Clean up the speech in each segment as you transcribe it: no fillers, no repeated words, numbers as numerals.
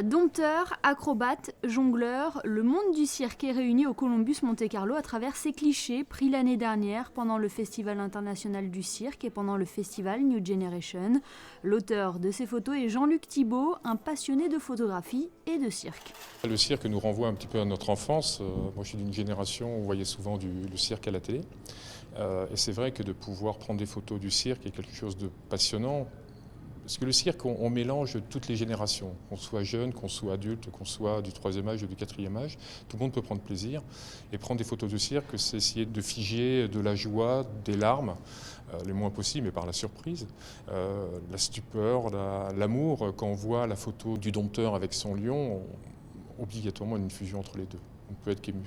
Dompteurs, acrobates, jongleurs, le monde du cirque est réuni au Columbus Monte-Carlo à travers ces clichés pris l'année dernière pendant le Festival international du cirque et pendant le festival New Generation. L'auteur de ces photos est Jean-Luc Thibault, un passionné de photographie et de cirque. Le cirque nous renvoie un petit peu à notre enfance. Moi je suis d'une génération où on voyait souvent le cirque à la télé. Et c'est vrai que de pouvoir prendre des photos du cirque est quelque chose de passionnant. Parce que le cirque, on mélange toutes les générations, qu'on soit jeune, qu'on soit adulte, qu'on soit du 3e âge ou du 4e âge, tout le monde peut prendre plaisir. Et prendre des photos de cirque, c'est essayer de figer de la joie, des larmes, le moins possible, mais par la surprise, la stupeur, l'amour. Quand on voit la photo du dompteur avec son lion, obligatoirement une fusion entre les deux. On peut être qu'ému.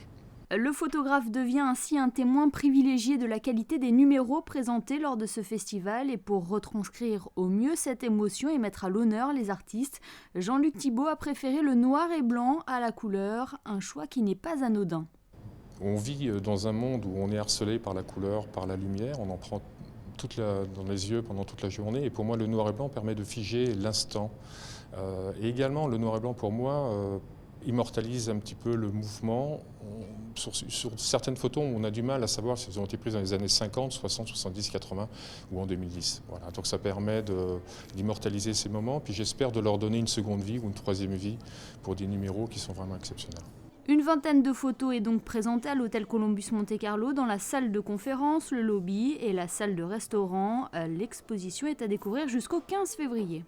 Le photographe devient ainsi un témoin privilégié de la qualité des numéros présentés lors de ce festival et pour retranscrire au mieux cette émotion et mettre à l'honneur les artistes, Jean-Luc Thibault a préféré le noir et blanc à la couleur, un choix qui n'est pas anodin. On vit dans un monde où on est harcelé par la couleur, par la lumière, on en prend dans les yeux pendant toute la journée et pour moi le noir et blanc permet de figer l'instant. Et également le noir et blanc pour moi immortalise un petit peu le mouvement. Sur certaines photos, on a du mal à savoir si elles ont été prises dans les années 50, 60, 70, 80 ou en 2010. Voilà. Donc ça permet d'immortaliser ces moments, puis j'espère de leur donner une seconde vie ou une troisième vie pour des numéros qui sont vraiment exceptionnels. Une vingtaine de photos est donc présentée à l'hôtel Columbus Monte-Carlo dans la salle de conférence, le lobby et la salle de restaurant. L'exposition est à découvrir jusqu'au 15 février.